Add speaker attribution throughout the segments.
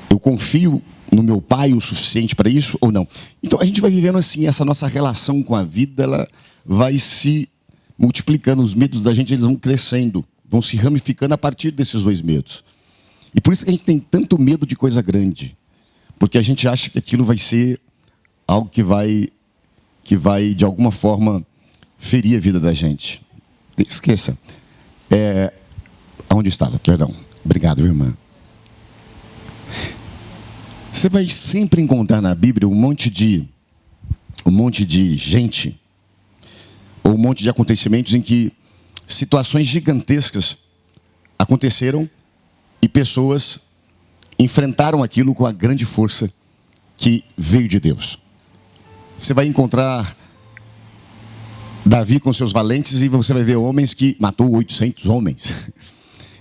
Speaker 1: Eu confio no meu pai o suficiente para isso ou não? Então a gente vai vivendo assim, essa nossa relação com a vida, ela vai se multiplicando, os medos da gente eles vão crescendo, vão se ramificando a partir desses dois medos. E por isso que a gente tem tanto medo de coisa grande, porque a gente acha que aquilo vai ser algo que vai de alguma forma ferir a vida da gente. Esqueça. Onde estava? Perdão. Obrigado, irmã. Você vai sempre encontrar na Bíblia um monte de gente, ou um monte de acontecimentos em que situações gigantescas aconteceram e pessoas enfrentaram aquilo com a grande força que veio de Deus. Você vai encontrar Davi com seus valentes e você vai ver homens que matou 800 homens.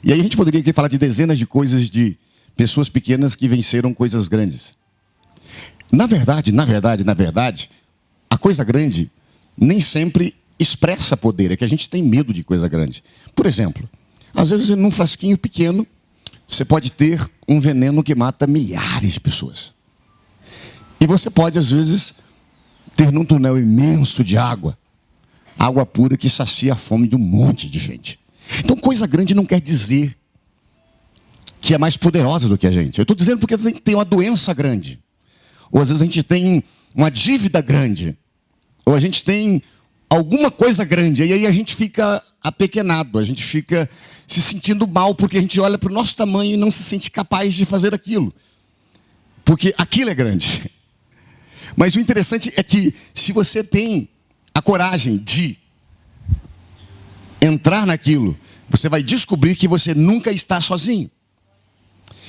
Speaker 1: E aí a gente poderia aqui falar de dezenas de coisas de pessoas pequenas que venceram coisas grandes. Na verdade, a coisa grande nem sempre expressa poder, é que a gente tem medo de coisa grande. Por exemplo, às vezes num frasquinho pequeno, você pode ter um veneno que mata milhares de pessoas. E você pode, às vezes, ter num túnel imenso de água pura que sacia a fome de um monte de gente. Então, coisa grande não quer dizer que é mais poderosa do que a gente. Eu estou dizendo porque às vezes a gente tem uma doença grande. Ou às vezes a gente tem uma dívida grande. Ou a gente tem alguma coisa grande. E aí a gente fica apequenado. A gente fica se sentindo mal porque a gente olha para o nosso tamanho e não se sente capaz de fazer aquilo. Porque aquilo é grande. Mas o interessante é que se você tem a coragem de entrar naquilo, você vai descobrir que você nunca está sozinho.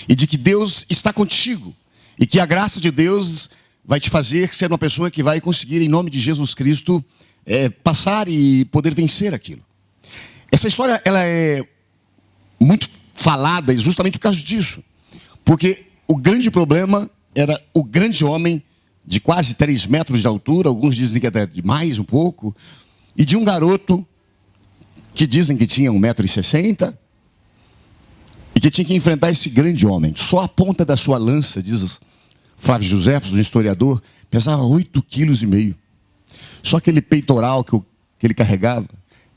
Speaker 1: E de que Deus está contigo. E que a graça de Deus vai te fazer ser uma pessoa que vai conseguir, em nome de Jesus Cristo, passar e poder vencer aquilo. Essa história ela é muito falada justamente por causa disso. Porque o grande problema era o grande homem de quase 3 metros de altura, alguns dizem que até de mais um pouco, e de um garoto que dizem que tinha 1,60 m, e que tinha que enfrentar esse grande homem. Só a ponta da sua lança, diz Flávio Josefo, um historiador, pesava 8,5 kg. Só aquele peitoral que ele carregava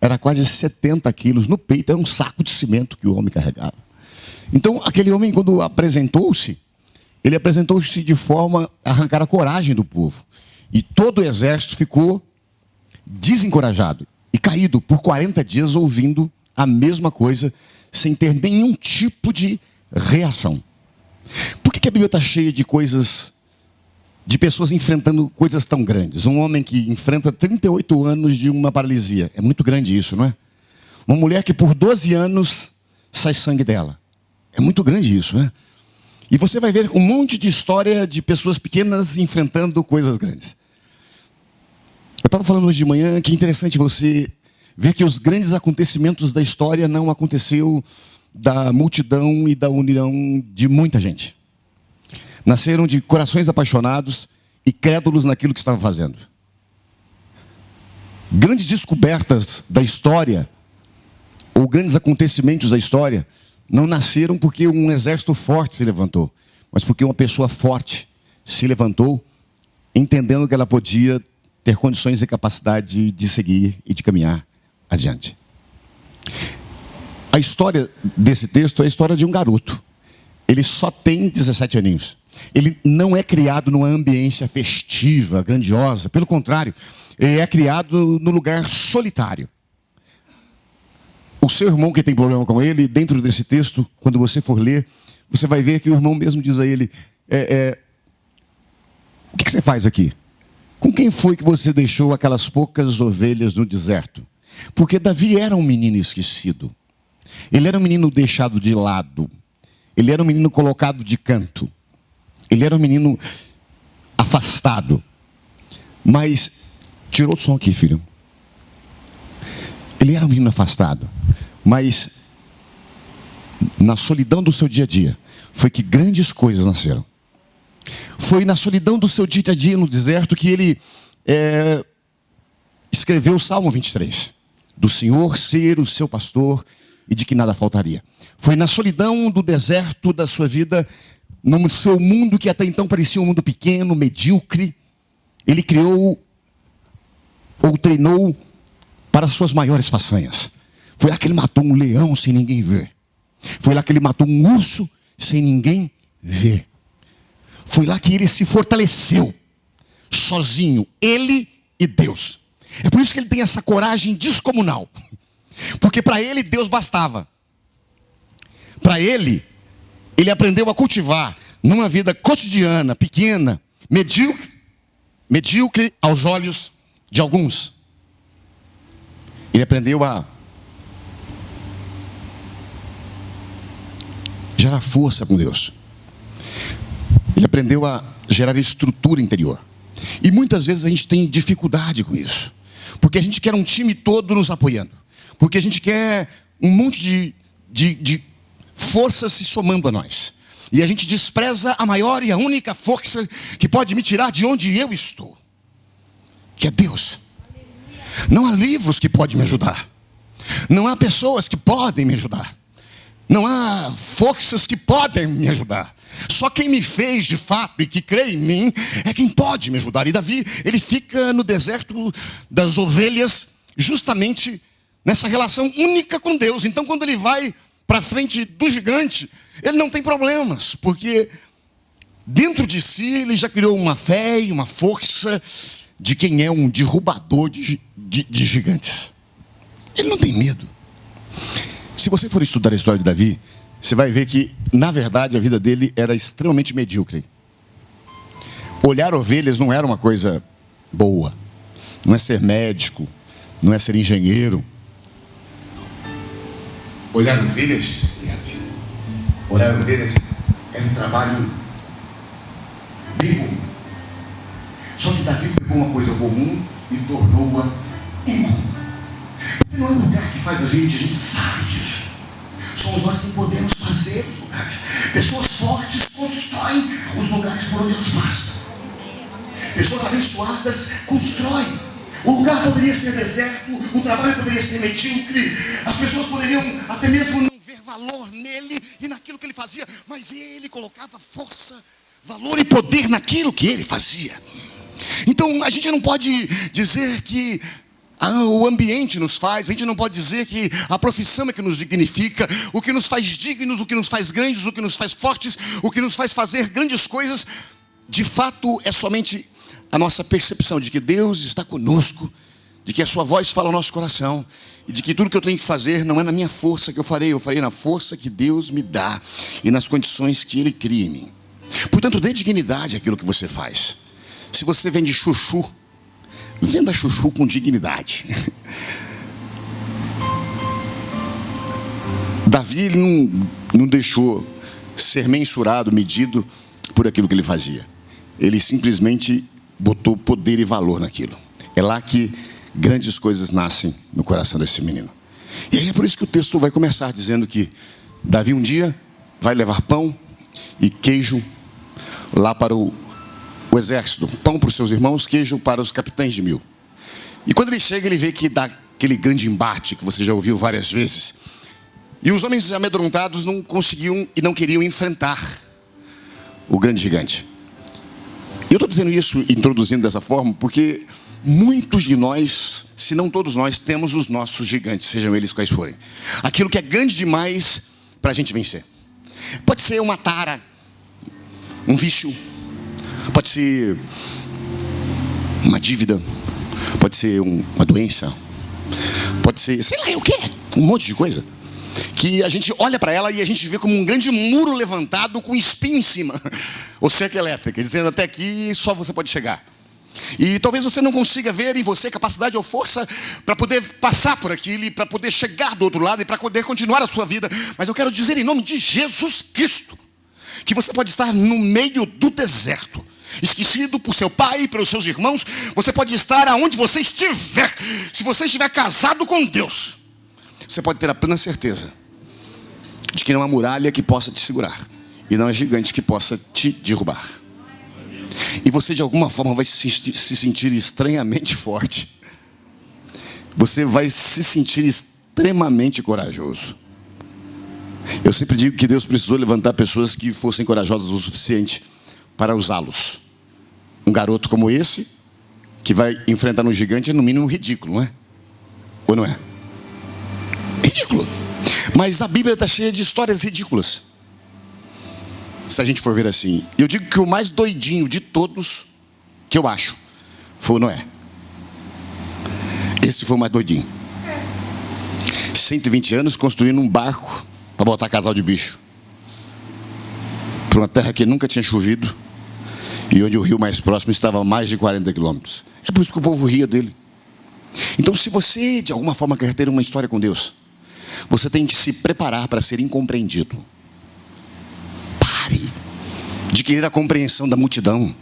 Speaker 1: era quase 70 quilos. No peito era um saco de cimento que o homem carregava. Então, aquele homem, quando apresentou-se, ele apresentou-se de forma a arrancar a coragem do povo. E todo o exército ficou desencorajado e caído por 40 dias ouvindo a mesma coisa, sem ter nenhum tipo de reação. Por que a Bíblia está cheia de coisas, de pessoas enfrentando coisas tão grandes? Um homem que enfrenta 38 anos de uma paralisia. É muito grande isso, não é? Uma mulher que por 12 anos sai sangue dela. É muito grande isso, né? E você vai ver um monte de história de pessoas pequenas enfrentando coisas grandes. Eu estava falando hoje de manhã que é interessante você ver que os grandes acontecimentos da história não aconteceu da multidão e da união de muita gente. Nasceram de corações apaixonados e crédulos naquilo que estavam fazendo. Grandes descobertas da história, ou grandes acontecimentos da história, não nasceram porque um exército forte se levantou, mas porque uma pessoa forte se levantou, entendendo que ela podia ter condições e capacidade de seguir e de caminhar adiante. A história desse texto é a história de um garoto. Ele só tem 17 aninhos. Ele não é criado numa ambiência festiva, grandiosa. Pelo contrário, ele é criado no lugar solitário. O seu irmão que tem problema com ele, dentro desse texto, quando você for ler, você vai ver que o irmão mesmo diz a ele, o que você faz aqui? Com quem foi que você deixou aquelas poucas ovelhas no deserto? Porque Davi era um menino esquecido. Ele era um menino deixado de lado. Ele era um menino colocado de canto. Ele era um menino afastado. Mas, tirou o som aqui, filho. Ele era um menino afastado. Mas, na solidão do seu dia a dia, foi que grandes coisas nasceram. Foi na solidão do seu dia a dia no deserto que ele escreveu o Salmo 23. Do Senhor ser o seu pastor e de que nada faltaria. Foi na solidão do deserto da sua vida no seu mundo que até então parecia um mundo pequeno, medíocre, ele criou ou treinou para as suas maiores façanhas. Foi lá que ele matou um leão sem ninguém ver. Foi lá que ele matou um urso sem ninguém ver. Foi lá que ele se fortaleceu, sozinho, ele e Deus. É por isso que ele tem essa coragem descomunal. Porque para ele Deus bastava. Para ele aprendeu a cultivar numa vida cotidiana, pequena, medíocre aos olhos de alguns. Ele aprendeu a gerar força com Deus. Ele aprendeu a gerar estrutura interior. E muitas vezes a gente tem dificuldade com isso. Porque a gente quer um time todo nos apoiando. Porque a gente quer um monte de forças se somando a nós. E a gente despreza a maior e a única força que pode me tirar de onde eu estou. Que é Deus. Não há livros que podem me ajudar. Não há pessoas que podem me ajudar. Não há forças que podem me ajudar. Só quem me fez de fato e que crê em mim é quem pode me ajudar. E Davi, ele fica no deserto das ovelhas justamente nessa relação única com Deus. Então quando ele vai para frente do gigante, ele não tem problemas. Porque dentro de si ele já criou uma fé e uma força de quem é um derrubador de gigantes. Ele não tem medo. Se você for estudar a história de Davi, você vai ver que, na verdade, a vida dele era extremamente medíocre. Olhar ovelhas não era uma coisa boa. Não é ser médico, não é ser engenheiro. Olhar ovelhas era um trabalho bem comum. Só que Davi pegou uma coisa comum e tornou-a incomum. Porque não é um lugar que faz a gente sabe disso. Somos nós que podemos fazer os lugares. Pessoas fortes constroem os lugares por onde elas passam. Pessoas abençoadas constroem. O lugar poderia ser deserto, o trabalho poderia ser medíocre, as pessoas poderiam até mesmo não ver valor nele e naquilo que ele fazia, mas ele colocava força, valor e poder naquilo que ele fazia. Então a gente não pode dizer que o ambiente nos faz, a gente não pode dizer que a profissão é que nos dignifica, o que nos faz dignos, o que nos faz grandes, o que nos faz fortes, o que nos faz fazer grandes coisas. De fato é somente a nossa percepção de que Deus está conosco, de que a sua voz fala ao nosso coração, e de que tudo que eu tenho que fazer não é na minha força que eu farei na força que Deus me dá, e nas condições que Ele cria em mim. Portanto, dê dignidade àquilo que você faz. Se você vende chuchu, venda chuchu com dignidade. Davi ele não deixou ser mensurado, medido por aquilo que ele fazia. Ele simplesmente botou poder e valor naquilo. É lá que grandes coisas nascem no coração desse menino. E aí é por isso que o texto vai começar dizendo que Davi um dia vai levar pão e queijo lá para o exército. Pão para os seus irmãos, queijo para os capitães de 1000. E quando ele chega, ele vê que dá aquele grande embate que você já ouviu várias vezes. E os homens amedrontados não conseguiam e não queriam enfrentar o grande gigante. Eu estou dizendo isso, introduzindo dessa forma, porque muitos de nós, se não todos nós, temos os nossos gigantes, sejam eles quais forem. Aquilo que é grande demais para a gente vencer. Pode ser uma tara, um vício, pode ser uma dívida, pode ser uma doença, pode ser, sei lá, o quê? Um monte de coisa. Que a gente olha para ela e a gente vê como um grande muro levantado com espinho em cima, ou cerca elétrica, dizendo até aqui só você pode chegar. E talvez você não consiga ver em você capacidade ou força para poder passar por aquilo e para poder chegar do outro lado e para poder continuar a sua vida. Mas eu quero dizer em nome de Jesus Cristo que você pode estar no meio do deserto, esquecido por seu pai e pelos seus irmãos. Você pode estar aonde você estiver. Se você estiver casado com Deus, você pode ter a plena certeza de que não há muralha que possa te segurar e não há gigante que possa te derrubar. E você de alguma forma vai se sentir estranhamente forte. Você vai se sentir extremamente corajoso. Eu sempre digo que Deus precisou levantar pessoas que fossem corajosas o suficiente para usá-los. Um garoto como esse, que vai enfrentar um gigante, é no mínimo ridículo, não é? Ou não é? Ridículo. Mas a Bíblia está cheia de histórias ridículas. Se a gente for ver assim, eu digo que o mais doidinho de todos, que eu acho, foi o Noé. Esse foi o mais doidinho. 120 anos construindo um barco para botar casal de bicho para uma terra que nunca tinha chovido e onde o rio mais próximo estava a mais de 40 quilômetros. É por isso que o povo ria dele. Então, se você de alguma forma quer ter uma história com Deus, você tem que se preparar para ser incompreendido. Pare de querer a compreensão da multidão.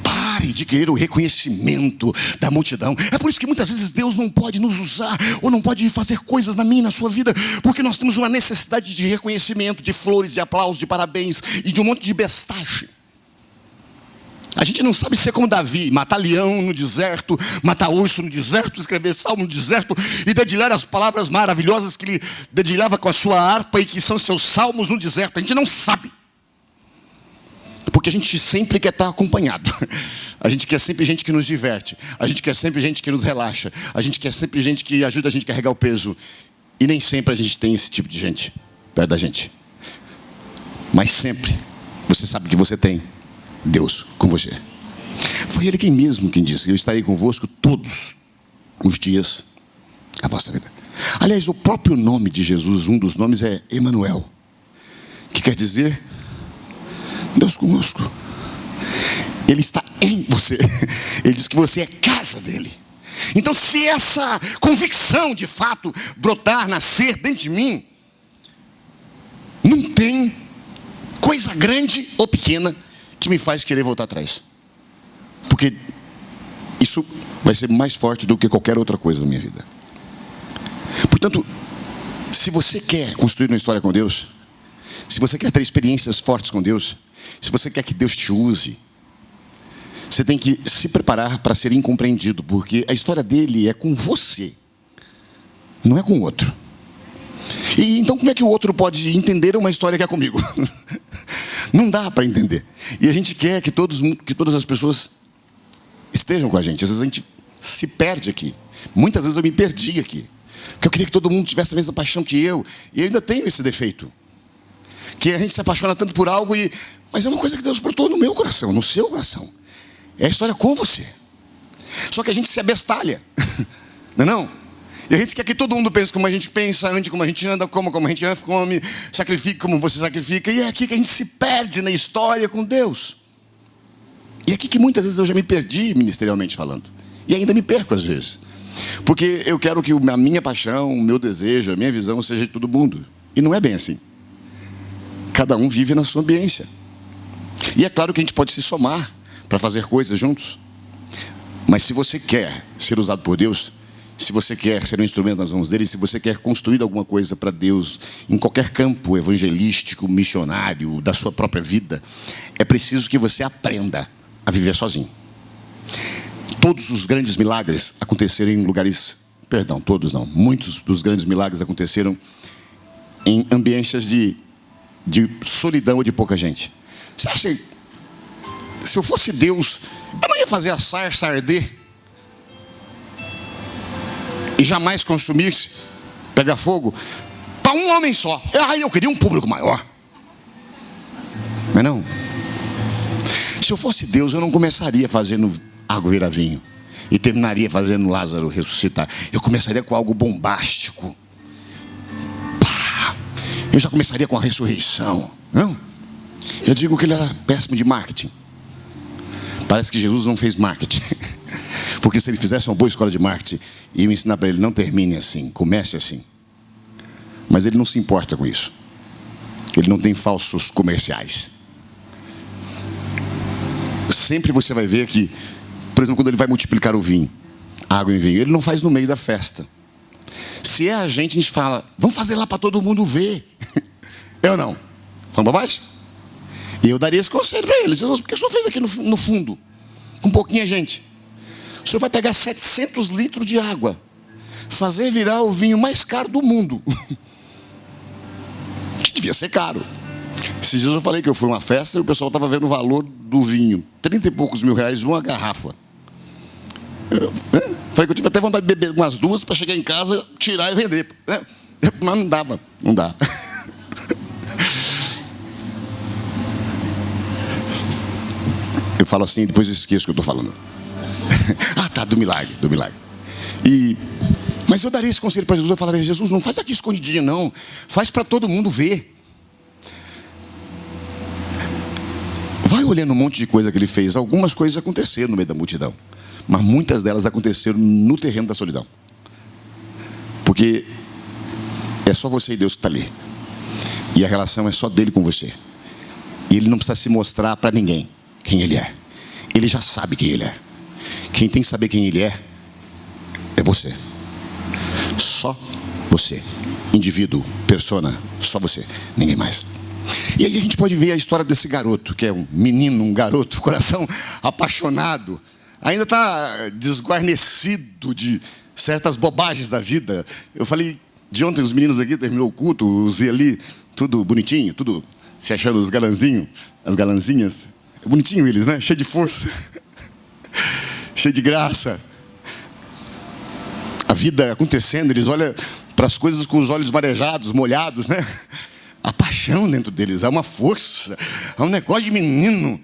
Speaker 1: Pare de querer o reconhecimento da multidão. É por isso que muitas vezes Deus não pode nos usar, ou não pode fazer coisas na minha e na sua vida, porque nós temos uma necessidade de reconhecimento, de flores, de aplausos, de parabéns e de um monte de bestagem. A gente não sabe ser como Davi, matar leão no deserto, matar urso no deserto, escrever salmo no deserto e dedilhar as palavras maravilhosas que ele dedilhava com a sua harpa e que são seus salmos no deserto. A gente não sabe. Porque a gente sempre quer estar acompanhado. A gente quer sempre gente que nos diverte. A gente quer sempre gente que nos relaxa. A gente quer sempre gente que ajuda a gente a carregar o peso. E nem sempre a gente tem esse tipo de gente perto da gente. Mas sempre você sabe que você tem Deus com você. Foi Ele mesmo quem disse: eu estarei convosco todos os dias da vossa vida. Aliás, o próprio nome de Jesus, um dos nomes é Emanuel, que quer dizer Deus conosco. Ele está em você. Ele diz que você é casa dele. Então, se essa convicção de fato brotar, nascer dentro de mim, não tem coisa grande ou pequena que me faz querer voltar atrás. Porque isso vai ser mais forte do que qualquer outra coisa na minha vida. Portanto, se você quer construir uma história com Deus, se você quer ter experiências fortes com Deus, se você quer que Deus te use, você tem que se preparar para ser incompreendido, porque a história dele é com você, não é com o outro. E então como é que o outro pode entender uma história que é comigo? Não dá para entender. E a gente quer que todas as pessoas estejam com a gente. Às vezes a gente se perde aqui. Muitas vezes eu me perdi aqui, porque eu queria que todo mundo tivesse a mesma paixão que eu. E eu ainda tenho esse defeito, que a gente se apaixona tanto por algo, mas é uma coisa que Deus brotou no meu coração, no seu coração. É a história com você. Só que a gente se abestalha. Não é não? E a gente quer que todo mundo pense como a gente pensa, ande como a gente anda, como a gente anda, come, sacrifique como você sacrifica. E é aqui que a gente se perde na história com Deus. E é aqui que muitas vezes eu já me perdi ministerialmente falando. E ainda me perco às vezes. Porque eu quero que a minha paixão, o meu desejo, a minha visão seja de todo mundo. E não é bem assim. Cada um vive na sua ambiência. E é claro que a gente pode se somar para fazer coisas juntos. Mas se você quer ser usado por Deus, se você quer ser um instrumento nas mãos dele, se você quer construir alguma coisa para Deus em qualquer campo evangelístico, missionário, da sua própria vida, é preciso que você aprenda a viver sozinho. Todos os grandes milagres aconteceram em lugares... Perdão, todos não. Muitos dos grandes milagres aconteceram em ambiências de solidão ou de pouca gente. Você acha que se eu fosse Deus, eu não ia fazer a sarça arder e jamais consumisse, pegar fogo para um homem só? Eu queria um público maior. Não é não? Se eu fosse Deus, eu não começaria fazendo água virar vinho e terminaria fazendo Lázaro ressuscitar. Eu começaria com algo bombástico. Eu já começaria com a ressurreição. Não? Eu digo que ele era péssimo de marketing. Parece que Jesus não fez marketing. Porque se ele fizesse uma boa escola de marketing, ia me ensinar para ele: não termine assim, comece assim. Mas ele não se importa com isso. Ele não tem falsos comerciais. Sempre você vai ver que, por exemplo, quando ele vai multiplicar o vinho, água em vinho, ele não faz no meio da festa. Se é a gente fala: vamos fazer lá para todo mundo ver. Eu não. Falando bobagem? E eu daria esse conselho para eles: Jesus, por que o senhor fez aqui no fundo, com pouquinha gente? O senhor vai pegar 700 litros de água, fazer virar o vinho mais caro do mundo. Que devia ser caro. Esses dias eu falei que eu fui a uma festa e o pessoal estava vendo o valor do vinho. 30 e poucos mil reais uma garrafa. Falei que eu tive até vontade de beber umas duas para chegar em casa, tirar e vender. Mas não dava, não dá. Eu falo assim, depois eu esqueço o que eu estou falando. Ah, tá, do milagre. Mas eu daria esse conselho para Jesus, eu falaria: Jesus, não faz aqui escondidinho não, faz para todo mundo ver. Vai olhando um monte de coisa que ele fez. Algumas coisas aconteceram no meio da multidão, mas muitas delas aconteceram no terreno da solidão. Porque é só você e Deus que está ali. E a relação é só dele com você. E ele não precisa se mostrar para ninguém quem ele é. Ele já sabe quem ele é. Quem tem que saber quem ele é você. Só você. Indivíduo, persona, só você. Ninguém mais. E aí a gente pode ver a história desse garoto, que é um menino, um garoto, coração apaixonado. Ainda está desguarnecido de certas bobagens da vida. Eu falei de ontem, os meninos aqui, terminou o culto, os vi ali, tudo bonitinho, tudo se achando os galanzinhos, as galanzinhas. É bonitinho eles, né? Cheio de força, cheio de graça. A vida acontecendo, eles olham para as coisas com os olhos marejados, molhados, né? A paixão dentro deles, há uma força, há um negócio de menino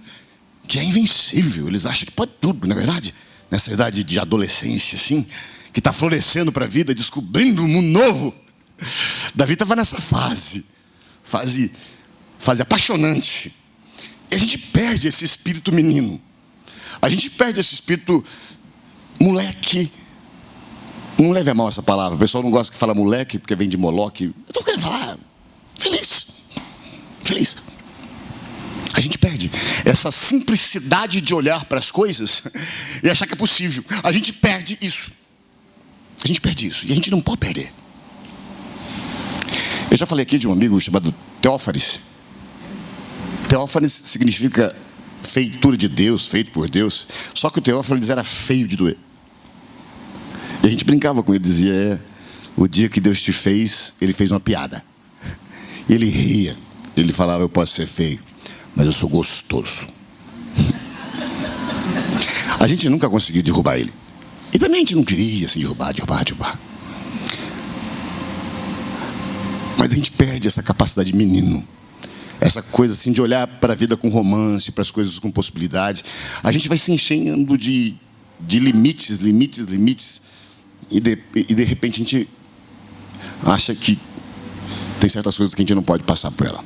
Speaker 1: que é invencível. Eles acham que pode tudo, não é verdade? Nessa idade de adolescência, assim, que está florescendo para a vida, descobrindo um mundo novo. Davi estava nessa fase apaixonante. E a gente perde esse espírito menino. A gente perde esse espírito moleque. Não leve a mal essa palavra. O pessoal não gosta que fala moleque, porque vem de Moloque. Eu estou querendo falar feliz. A gente perde essa simplicidade de olhar para as coisas e achar que é possível. A gente perde isso. E a gente não pode perder. Eu já falei aqui de um amigo chamado Teófanes. Teófanes significa feitura de Deus, feito por Deus. Só que o Teófanes era feio de doer. E a gente brincava com ele, dizia: o dia que Deus te fez, ele fez uma piada. E ele ria. Ele falava: eu posso ser feio, mas eu sou gostoso. A gente nunca conseguiu derrubar ele. E também a gente não queria assim, derrubar. Mas a gente perde essa capacidade de menino. Essa coisa assim de olhar para a vida com romance, para as coisas com possibilidade. A gente vai se enchendo de limites. E de repente a gente acha que tem certas coisas que a gente não pode passar por ela.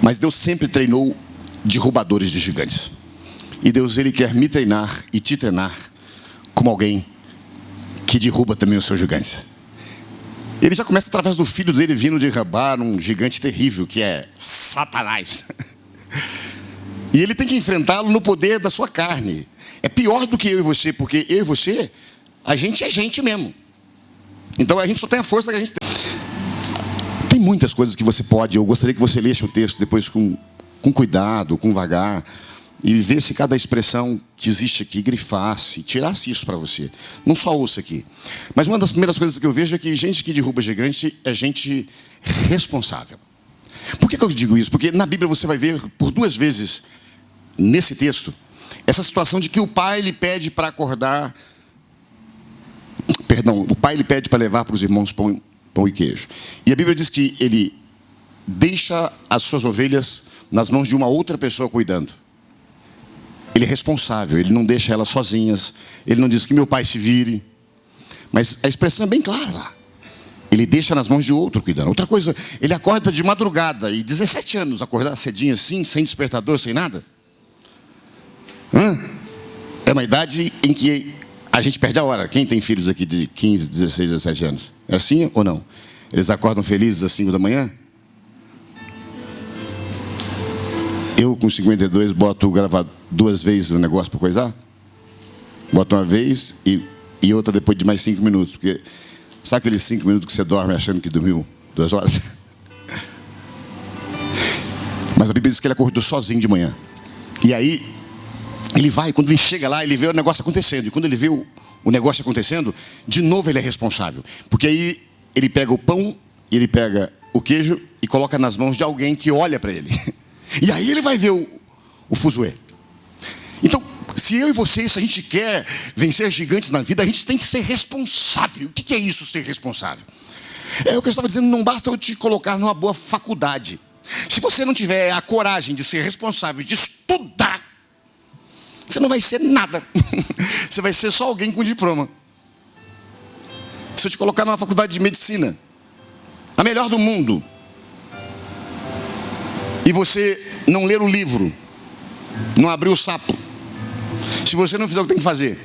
Speaker 1: Mas Deus sempre treinou derrubadores de gigantes. E Deus, Ele quer me treinar e te treinar como alguém que derruba também os seus gigantes. Ele já começa através do filho dele vindo derrubar um gigante terrível, que é Satanás. E ele tem que enfrentá-lo no poder da sua carne. É pior do que eu e você, porque eu e você, a gente é gente mesmo. Então a gente só tem a força que a gente tem. Tem muitas coisas que você pode. Eu gostaria que você lesse o texto depois com cuidado, com vagar, e visse cada expressão que existe aqui, grifasse, tirasse isso para você. Não só ouça aqui. Mas uma das primeiras coisas que eu vejo é que gente que derruba gigante é gente responsável. Por que eu digo isso? Porque na Bíblia você vai ver por 2 vezes nesse texto essa situação de que o pai lhe pede para acordar. O pai lhe pede para levar para os irmãos pão e queijo. E a Bíblia diz que ele deixa as suas ovelhas nas mãos de uma outra pessoa cuidando. Ele é responsável, ele não deixa elas sozinhas. Ele não diz que meu pai se vire. Mas a expressão é bem clara lá. Ele deixa nas mãos de outro cuidando. Outra coisa, ele acorda de madrugada. E 17 anos, acordar cedinho assim, sem despertador, sem nada. É uma idade em que a gente perde a hora. Quem tem filhos aqui de 15, 16, 17 anos? É assim ou não? Eles acordam felizes às 5 da manhã? Eu, com 52, boto gravar 2 vezes o negócio para coisar. Boto uma vez e outra depois de mais 5 minutos. Porque sabe aqueles 5 minutos que você dorme achando que dormiu 2 horas? Mas a Bíblia diz que ele acordou sozinho de manhã. E aí, ele vai, quando ele chega lá, ele vê o negócio acontecendo. E quando ele vê o negócio acontecendo, de novo ele é responsável. Porque aí ele pega o pão, ele pega o queijo e coloca nas mãos de alguém que olha para ele. E aí ele vai ver o fuzuê. Então, se eu e você, se a gente quer vencer gigantes na vida, a gente tem que ser responsável. O que é isso, ser responsável? É o que eu estava dizendo, não basta eu te colocar numa boa faculdade. Se você não tiver a coragem de ser responsável, de estudar, você não vai ser nada. Você vai ser só alguém com diploma. Se eu te colocar numa faculdade de medicina, a melhor do mundo, e você não ler o livro, não abrir o sapo, se você não fizer o que tem que fazer,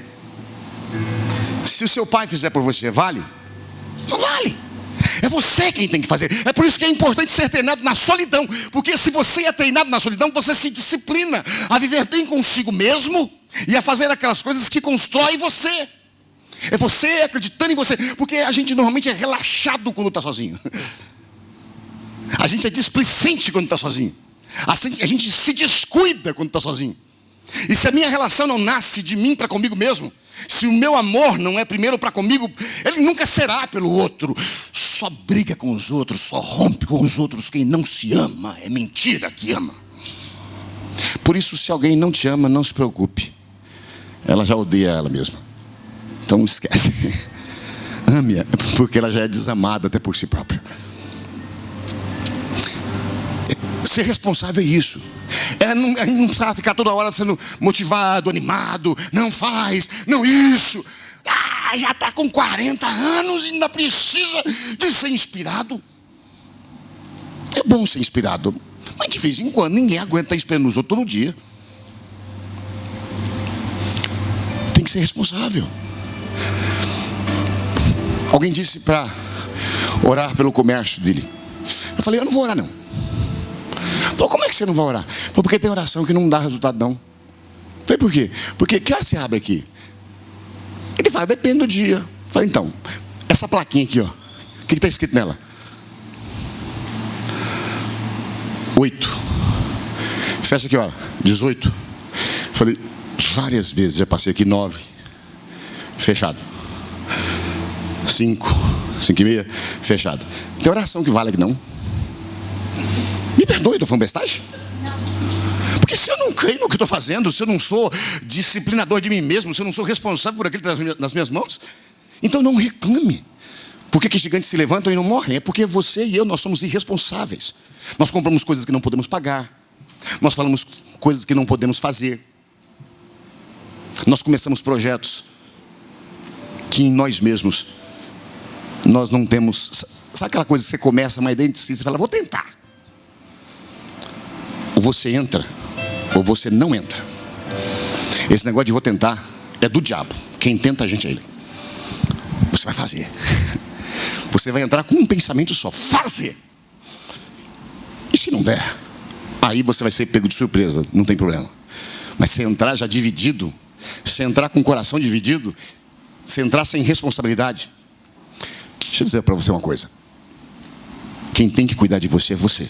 Speaker 1: se o seu pai fizer por você, vale? Não vale. É você quem tem que fazer. É por isso que é importante ser treinado na solidão. Porque se você é treinado na solidão, você se disciplina a viver bem consigo mesmo e a fazer aquelas coisas que constroem você. É você acreditando em você. Porque a gente normalmente é relaxado quando está sozinho. A gente é displicente quando está sozinho. A gente se descuida quando está sozinho. E se a minha relação não nasce de mim para comigo mesmo, se o meu amor não é primeiro para comigo, ele nunca será pelo outro. Só briga com os outros, só rompe com os outros. Quem não se ama, é mentira que ama. Por isso, se alguém não te ama, não se preocupe. Ela já odeia ela mesma. Então esquece. Ame-a, porque ela já é desamada até por si própria. Ser responsável é isso. A gente não precisa ficar toda hora sendo motivado, animado. Não faz, não isso. Já está com 40 anos e ainda precisa de ser inspirado. É bom ser inspirado, mas de vez em quando ninguém aguenta estar inspirando os outros todo dia. Tem que ser responsável. Alguém disse para orar pelo comércio dele. Eu falei, eu não vou orar não. Falei, como é que você não vai orar? Falei, porque tem oração que não dá resultado não. Falei, por quê? Porque que hora você abre aqui? Ele fala, depende do dia. Falei, então, essa plaquinha aqui, ó, o que está escrito nela? 8. Fecha aqui, ó, 18. Falei, várias vezes já passei aqui 9. Fechado. 5, 5 e meia, fechado. Tem oração que vale aqui não? Me perdoe, estou falando bestagem? Porque se eu não creio no que estou fazendo, se eu não sou disciplinador de mim mesmo, se eu não sou responsável por aquilo que está nas minhas mãos, então não reclame. Por que gigantes se levantam e não morrem? É porque você e eu, nós somos irresponsáveis. Nós compramos coisas que não podemos pagar. Nós falamos coisas que não podemos fazer. Nós começamos projetos que em nós mesmos nós não temos. Sabe aquela coisa que você começa, mas dentro de si você fala, vou tentar. Ou você entra, ou você não entra. Esse negócio de vou tentar é do diabo. Quem tenta a gente é ele. Você vai fazer. Você vai entrar com um pensamento só, fazer. E se não der, aí você vai ser pego de surpresa, não tem problema. Mas se entrar já dividido, se entrar com o coração dividido, se entrar sem responsabilidade, deixa eu dizer para você uma coisa. Quem tem que cuidar de você é você.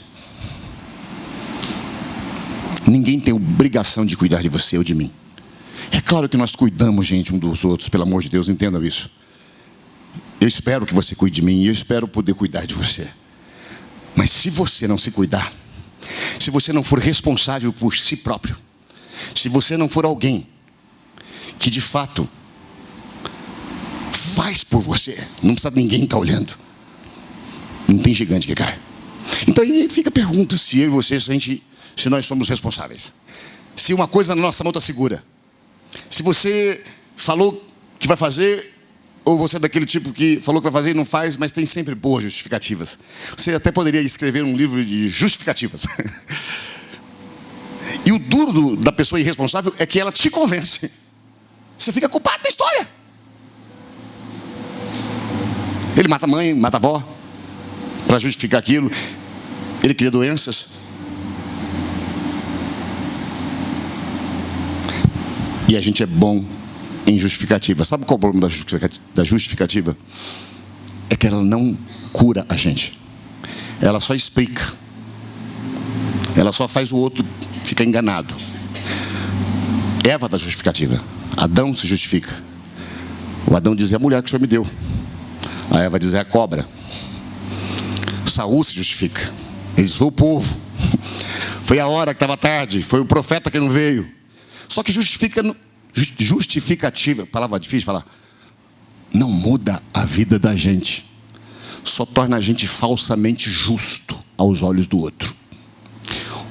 Speaker 1: Ninguém tem obrigação de cuidar de você ou de mim. É claro que nós cuidamos, gente, um dos outros, pelo amor de Deus, entendam isso. Eu espero que você cuide de mim e eu espero poder cuidar de você. Mas se você não se cuidar, se você não for responsável por si próprio, se você não for alguém que de fato faz por você, não precisa de ninguém estar olhando, não tem gigante que cai. Então aí fica a pergunta se eu e você, se nós somos responsáveis. Se uma coisa na nossa mão está segura. Se você falou que vai fazer, ou você é daquele tipo que falou que vai fazer e não faz, mas tem sempre boas justificativas. Você até poderia escrever um livro de justificativas. E o duro da pessoa irresponsável é que ela te convence. Você fica culpado da história. Ele mata a mãe, mata a avó, para justificar aquilo. Ele cria doenças. E a gente é bom em justificativa. Sabe qual é o problema da justificativa? É que ela não cura a gente. Ela só explica. Ela só faz o outro ficar enganado. Eva da justificativa. Adão se justifica. O Adão diz, é a mulher que o Senhor me deu. A Eva diz, é a cobra. Saul se justifica. Ele diz: foi o povo, foi a hora que estava tarde, foi o profeta que não veio. Só que justificativa, palavra difícil de falar, não muda a vida da gente, só torna a gente falsamente justo aos olhos do outro.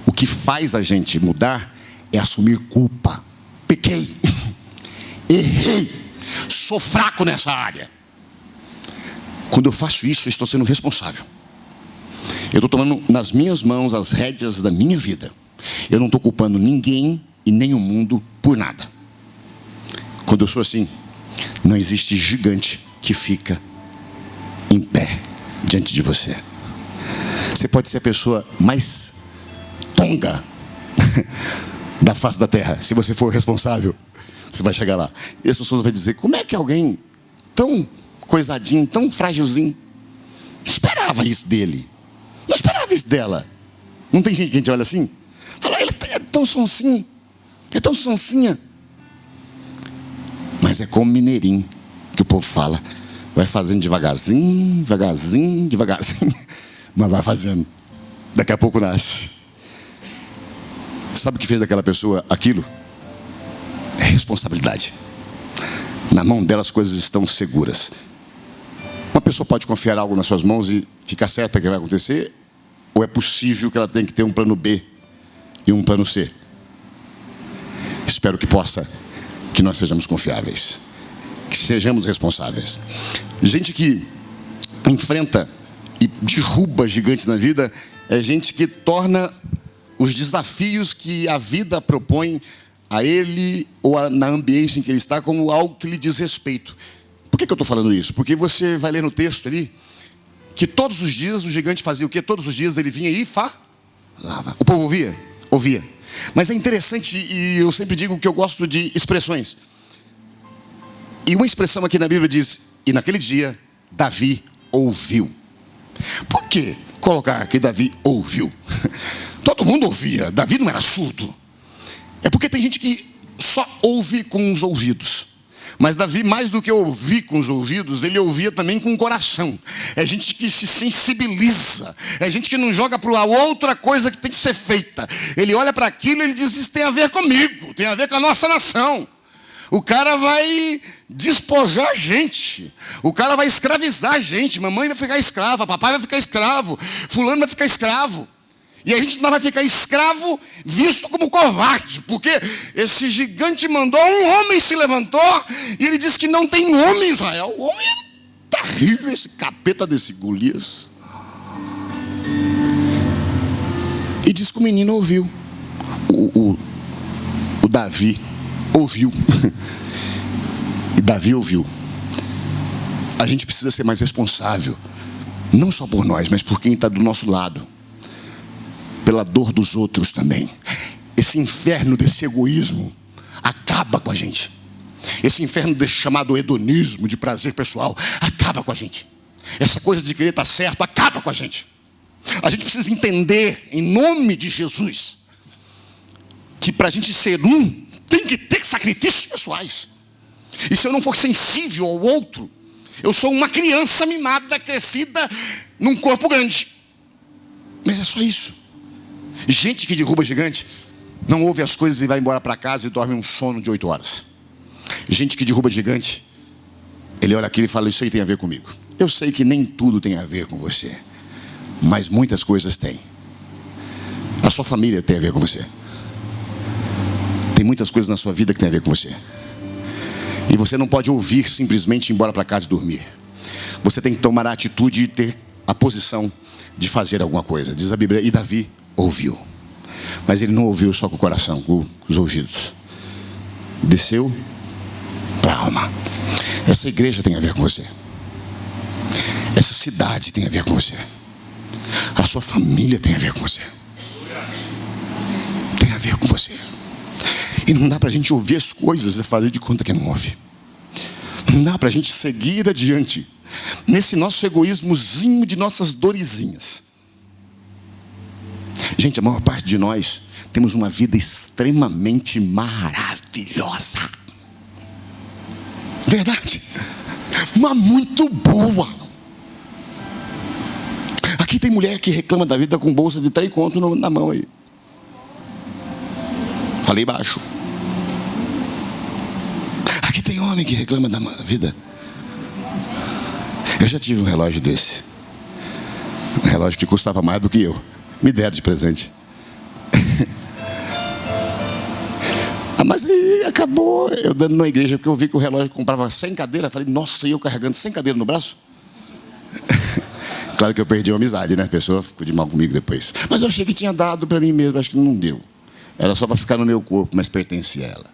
Speaker 1: O que faz a gente mudar é assumir culpa. Pequei, errei, sou fraco nessa área. Quando eu faço isso, eu estou sendo responsável. Eu estou tomando nas minhas mãos as rédeas da minha vida. Eu não estou culpando ninguém e nem o mundo por nada. Quando eu sou assim, não existe gigante que fica em pé diante de você. Você pode ser a pessoa mais tonga da face da terra. Se você for responsável, você vai chegar lá. E as pessoas vão dizer: como é que alguém tão coisadinho, tão frágilzinho, não esperava isso dele, não esperava isso dela? Não tem gente que a gente olha assim, fala: ele é tão sonsinho, é tão sonsinha. Mas é como mineirinho que o povo fala, vai fazendo devagarzinho, devagarzinho, devagarzinho, mas vai fazendo, daqui a pouco nasce. Sabe o que fez daquela pessoa aquilo? É responsabilidade. Na mão dela as coisas estão seguras. Uma pessoa pode confiar algo nas suas mãos e ficar certa que vai acontecer? Ou é possível que ela tenha que ter um plano B e um plano C? Espero que nós sejamos confiáveis, que sejamos responsáveis. Gente que enfrenta e derruba gigantes na vida é gente que torna os desafios que a vida propõe a ele ou na ambiência em que ele está como algo que lhe diz respeito. Por que eu estou falando isso? Porque você vai ler no texto ali que todos os dias o gigante fazia o quê? Todos os dias ele vinha e falava. O povo ouvia? Ouvia. Mas é interessante, e eu sempre digo que eu gosto de expressões. E uma expressão aqui na Bíblia diz: e naquele dia Davi ouviu. Por que colocar que Davi ouviu? Todo mundo ouvia, Davi não era surdo. É porque tem gente que só ouve com os ouvidos. Mas Davi, mais do que ouvir com os ouvidos, ele ouvia também com o coração. É gente que se sensibiliza. É gente que não joga para outra coisa que tem que ser feita. Ele olha para aquilo e ele diz: isso tem a ver comigo, tem a ver com a nossa nação. O cara vai despojar a gente. O cara vai escravizar a gente. Mamãe vai ficar escrava, papai vai ficar escravo, fulano vai ficar escravo. E a gente não vai ficar escravo visto como covarde, porque esse gigante mandou, um homem se levantou e ele disse que não tem homem em Israel. O homem é terrível, esse capeta desse Golias. E diz que o menino ouviu. O Davi ouviu. E Davi ouviu. A gente precisa ser mais responsável, não só por nós, mas por quem está do nosso lado, pela dor dos outros também. Esse inferno desse egoísmo acaba com a gente. Esse inferno desse chamado hedonismo, de prazer pessoal, acaba com a gente. Essa coisa de querer estar certo acaba com a gente. A gente precisa entender, em nome de Jesus, que para a gente ser um, tem que ter sacrifícios pessoais. E se eu não for sensível ao outro, eu sou uma criança mimada, crescida num corpo grande. Mas é só isso. Gente que derruba gigante não ouve as coisas e vai embora para casa e dorme um sono de 8 horas. Gente que derruba gigante, ele olha aquilo e fala: isso aí tem a ver comigo. Eu sei que nem tudo tem a ver com você, mas muitas coisas têm. A sua família tem a ver com você. Tem muitas coisas na sua vida que tem a ver com você. E você não pode ouvir simplesmente ir embora para casa e dormir. Você tem que tomar a atitude e ter a posição de fazer alguma coisa. Diz a Bíblia: e Davi ouviu. Mas ele não ouviu só com o coração, com os ouvidos. Desceu para a alma. Essa igreja tem a ver com você. Essa cidade tem a ver com você. A sua família tem a ver com você. Tem a ver com você. E não dá para a gente ouvir as coisas e fazer de conta que não ouve. Não dá para a gente seguir adiante nesse nosso egoísmozinho de nossas dorezinhas. Gente, a maior parte de nós temos uma vida extremamente maravilhosa. Verdade? Mas muito boa. Aqui tem mulher que reclama da vida com bolsa de 3 contos na mão aí. Falei baixo. Aqui tem homem que reclama da vida. Eu já tive um relógio desse. Um relógio que custava mais do que eu. Me deram de presente. Mas aí acabou eu dando na igreja, porque eu vi que o relógio comprava 100 cadeiras. Falei, nossa, e eu carregando 100 cadeiras no braço? Claro que eu perdi a amizade, né? A pessoa ficou de mal comigo depois. Mas eu achei que tinha dado para mim mesmo, acho que não deu. Era só para ficar no meu corpo, mas pertencia a ela.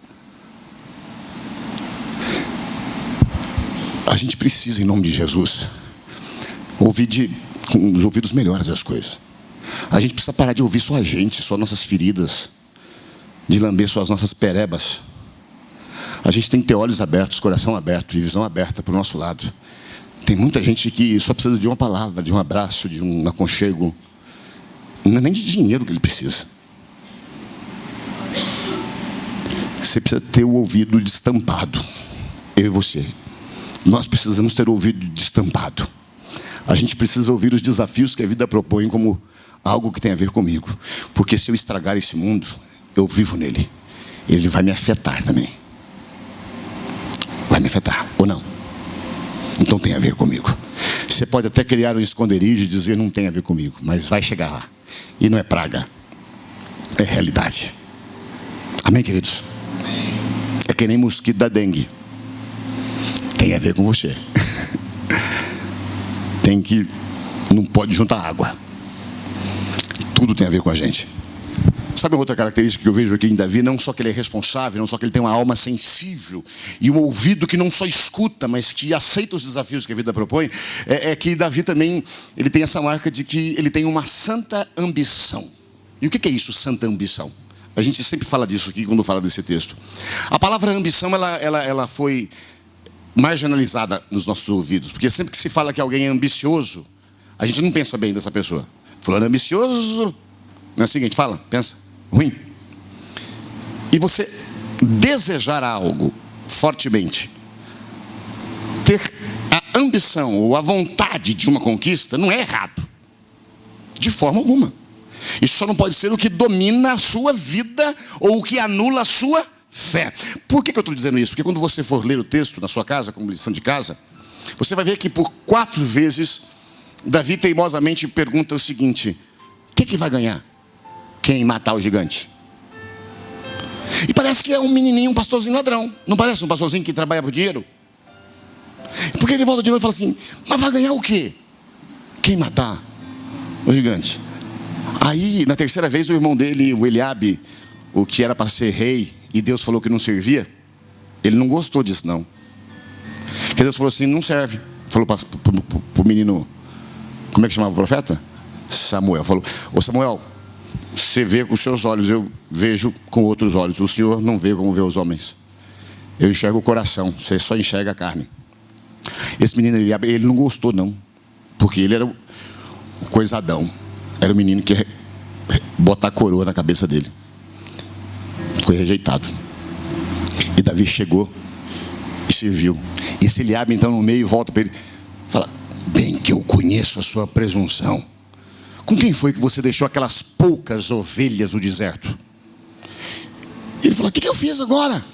Speaker 1: A gente precisa, em nome de Jesus, ouvir com os ouvidos melhores as coisas. A gente precisa parar de ouvir só a gente, só nossas feridas, de lamber só as nossas perebas. A gente tem que ter olhos abertos, coração aberto e visão aberta para o nosso lado. Tem muita gente que só precisa de uma palavra, de um abraço, de um aconchego. Não é nem de dinheiro que ele precisa. Você precisa ter o ouvido destampado. Eu e você. Nós precisamos ter o ouvido destampado. A gente precisa ouvir os desafios que a vida propõe como algo que tem a ver comigo. Porque se eu estragar esse mundo, eu vivo nele. Ele vai me afetar também. Vai me afetar, ou não? Então tem a ver comigo. Você pode até criar um esconderijo e dizer não tem a ver comigo, mas vai chegar lá. E não é praga, é realidade. Amém, queridos? Amém. É que nem mosquito da dengue. Tem a ver com você. Não pode juntar água. Tudo tem a ver com a gente. Sabe uma outra característica que eu vejo aqui em Davi? Não só que ele é responsável, não só que ele tem uma alma sensível e um ouvido que não só escuta, mas que aceita os desafios que a vida propõe, é que Davi também ele tem essa marca de que ele tem uma santa ambição. E o que é isso, santa ambição? A gente sempre fala disso aqui quando fala desse texto. A palavra ambição ela foi marginalizada nos nossos ouvidos, porque sempre que se fala que alguém é ambicioso, a gente não pensa bem dessa pessoa. Fulano é ambicioso, não é assim que a gente fala? Pensa. Ruim. E você desejar algo fortemente, ter a ambição ou a vontade de uma conquista, não é errado. De forma alguma. Isso só não pode ser o que domina a sua vida ou o que anula a sua fé. Por que eu estou dizendo isso? Porque quando você for ler o texto na sua casa, como lição de casa, você vai ver que por 4 vezes Davi teimosamente pergunta o seguinte: o que vai ganhar quem matar o gigante? E parece que é um menininho, um pastorzinho ladrão. Não parece um pastorzinho que trabalha por dinheiro? Porque ele volta de novo e fala assim: mas vai ganhar o quê? Quem matar o gigante? Aí, na terceira vez, o irmão dele, o Eliabe, o que era para ser rei, e Deus falou que não servia, ele não gostou disso, não. Porque Deus falou assim: não serve. Falou para o menino, como é que chamava o profeta? Samuel. Falou: ô Samuel, você vê com os seus olhos, eu vejo com outros olhos. O Senhor não vê como vê os homens. Eu enxergo o coração, você só enxerga a carne. Esse menino, ele não gostou, não. Porque ele era o coisadão. Era o menino que ia botar a coroa na cabeça dele. Foi rejeitado. E Davi chegou e serviu. E esse Eliabe, então, no meio, volta para ele e fala: bem que eu conheço a sua presunção. Com quem foi que você deixou aquelas poucas ovelhas no deserto? Ele falou: o que eu fiz agora?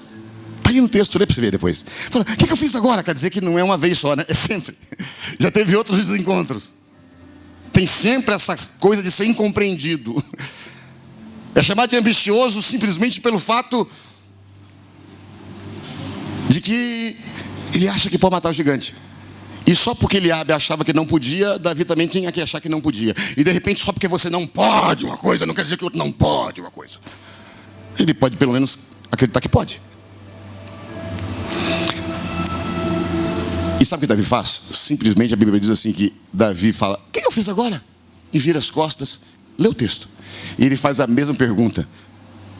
Speaker 1: Está aí no texto, lê para você ver depois. Fala: o que eu fiz agora? Quer dizer que não é uma vez só, né? É sempre. Já teve outros desencontros. Tem sempre essa coisa de ser incompreendido. É chamado de ambicioso simplesmente pelo fato de que ele acha que pode matar o gigante. E só porque Eliabe achava que não podia, Davi também tinha que achar que não podia. E de repente, só porque você não pode uma coisa, não quer dizer que o outro não pode uma coisa. Ele pode pelo menos acreditar que pode. E sabe o que Davi faz? Simplesmente a Bíblia diz assim que Davi fala: o que eu fiz agora? E vira as costas, lê o texto. E ele faz a mesma pergunta: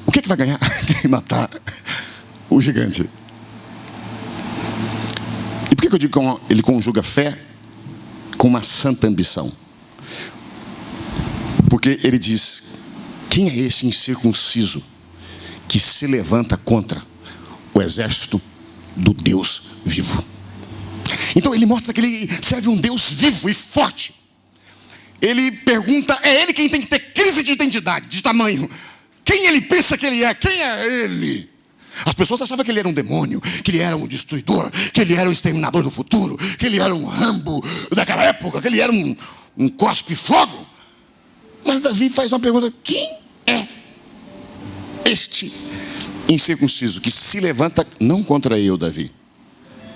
Speaker 1: o que vai ganhar quem matar o gigante? E por que eu digo que ele conjuga fé com uma santa ambição? Porque ele diz: quem é esse incircunciso que se levanta contra o exército do Deus vivo? Então ele mostra que ele serve um Deus vivo e forte. ele pergunta, é ele quem tem que ter crise de identidade, de tamanho. Quem ele pensa que ele é? Quem é ele? As pessoas achavam que ele era um demônio, que ele era um destruidor, que ele era um exterminador do futuro, que ele era um Rambo daquela época, que ele era um cospe-fogo. Mas Davi faz uma pergunta: quem é este incircunciso que se levanta não contra eu, Davi?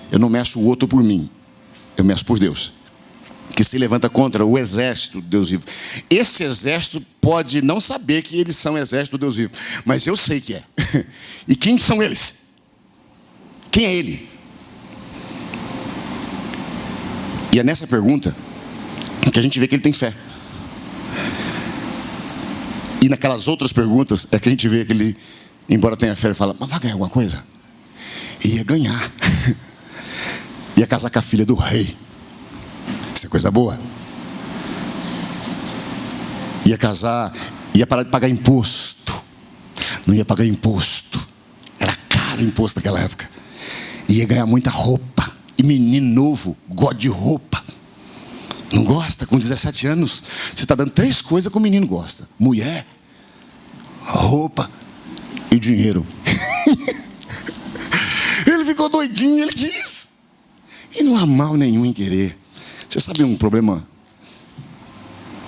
Speaker 1: Eu não meço o outro por mim, eu meço por Deus. Que se levanta contra o exército do Deus vivo. Esse exército pode não saber que eles são exército do Deus vivo, mas eu sei que é. E quem são eles? Quem é ele? E é nessa pergunta que a gente vê que ele tem fé. E naquelas outras perguntas é que a gente vê que ele, embora tenha fé, ele fala: mas vai ganhar alguma coisa? Ia ganhar. Ia casar com a filha do rei. Isso é coisa boa. Ia casar, ia parar de pagar imposto. Não ia pagar imposto. Era caro o imposto naquela época. Ia ganhar muita roupa. E menino novo gosta de roupa. Não gosta? Com 17 anos você está dando 3 coisas que o menino gosta: mulher, roupa e dinheiro. Ele ficou doidinho, ele quis. E não há mal nenhum em querer. Você sabe um problema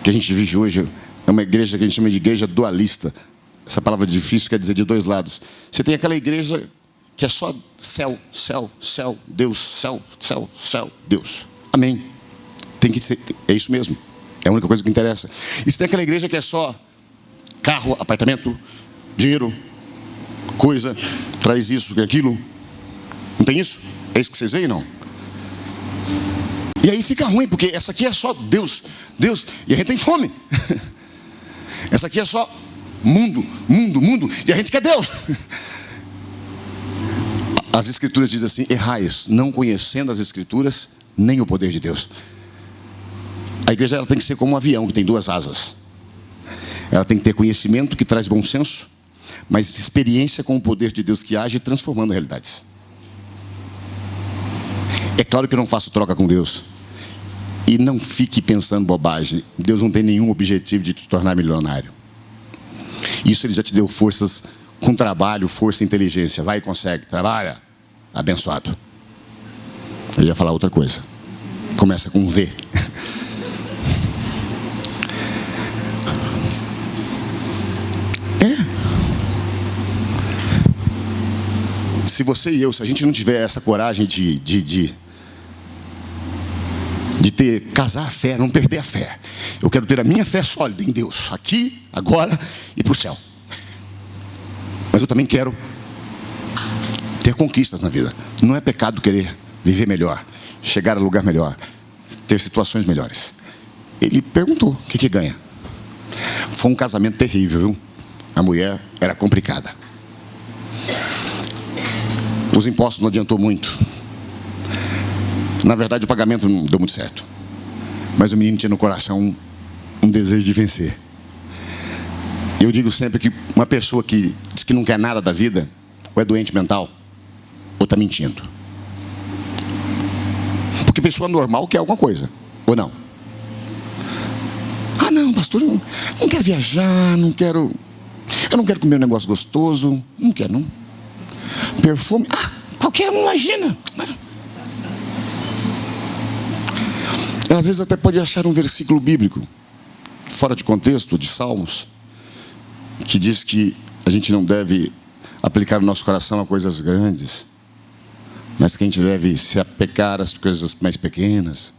Speaker 1: que a gente vive hoje? É uma igreja que a gente chama de igreja dualista. Essa palavra difícil quer dizer de 2 lados. Você tem aquela igreja que é só céu, céu, céu, Deus, céu, céu, céu, Deus. Amém. Tem que ser, é isso mesmo. É a única coisa que interessa. E você tem aquela igreja que é só carro, apartamento, dinheiro, coisa, traz isso e aquilo. Não tem isso? É isso que vocês veem, não? E aí fica ruim, porque essa aqui é só Deus, Deus, e a gente tem fome. Essa aqui é só mundo, mundo, mundo, e a gente quer Deus. As escrituras dizem assim: errais, não conhecendo as escrituras, nem o poder de Deus. A igreja, ela tem que ser como um avião que tem 2 asas. Ela tem que ter conhecimento que traz bom senso, mas experiência com o poder de Deus que age transformando realidades. É claro que eu não faço troca com Deus. E não fique pensando bobagem. Deus não tem nenhum objetivo de te tornar milionário. Isso ele já te deu forças com trabalho, força e inteligência. Vai e consegue, trabalha, abençoado. Eu ia falar outra coisa. Começa com V. Se você e eu, se a gente não tiver essa coragem de ter, casar a fé, não perder a fé. Eu quero ter a minha fé sólida em Deus, aqui, agora e para o céu. Mas eu também quero ter conquistas na vida. Não é pecado querer viver melhor, chegar a lugar melhor, ter situações melhores. Ele perguntou: o que ganha? Foi um casamento terrível, viu? A mulher era complicada. Os impostos não adiantou muito. Na verdade, o pagamento não deu muito certo. Mas o menino tinha no coração um desejo de vencer. Eu digo sempre que uma pessoa que diz que não quer nada da vida, ou é doente mental, ou está mentindo. Porque pessoa normal quer alguma coisa, ou não? Ah, não, pastor, eu não quero viajar, eu não quero comer um negócio gostoso, não quero, não. Perfume, qualquer um imagina. Às vezes até pode achar um versículo bíblico fora de contexto, de Salmos, que diz que a gente não deve aplicar o nosso coração a coisas grandes, mas que a gente deve se apegar às coisas mais pequenas.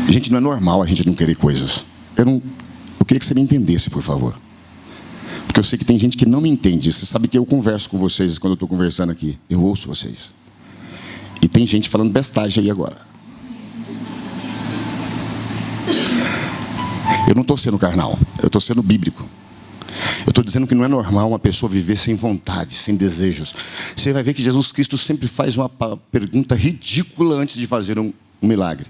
Speaker 1: Gente, não é normal a gente não querer coisas. Eu queria que você me entendesse, por favor. Porque eu sei que tem gente que não me entende. Você sabe que eu converso com vocês quando eu estou conversando aqui. Eu ouço vocês. E tem gente falando bestagem aí agora. Eu não estou sendo carnal. Eu estou sendo bíblico. Eu estou dizendo que não é normal uma pessoa viver sem vontade, sem desejos. Você vai ver que Jesus Cristo sempre faz uma pergunta ridícula antes de fazer um milagre.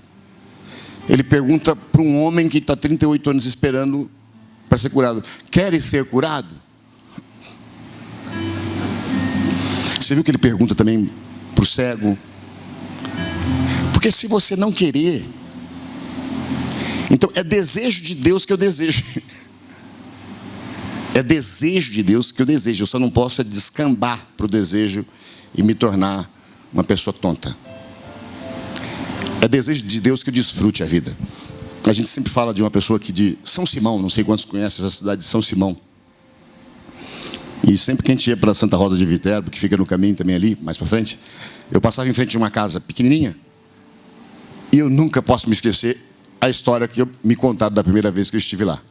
Speaker 1: Ele pergunta para um homem que está 38 anos esperando para ser curado: queres ser curado? Você viu que ele pergunta também para o cego? Porque se você não querer, Então é desejo de Deus que eu desejo. É desejo de Deus que eu desejo. Eu só não posso descambar para o desejo e me tornar uma pessoa tonta. É desejo de Deus que eu desfrute a vida. A gente sempre fala de uma pessoa aqui de São Simão, não sei quantos conhecem essa cidade de São Simão. E sempre que a gente ia para Santa Rosa de Viterbo, que fica no caminho também ali, mais para frente, eu passava em frente de uma casa pequenininha e eu nunca posso me esquecer a história que me contaram da primeira vez que eu estive lá.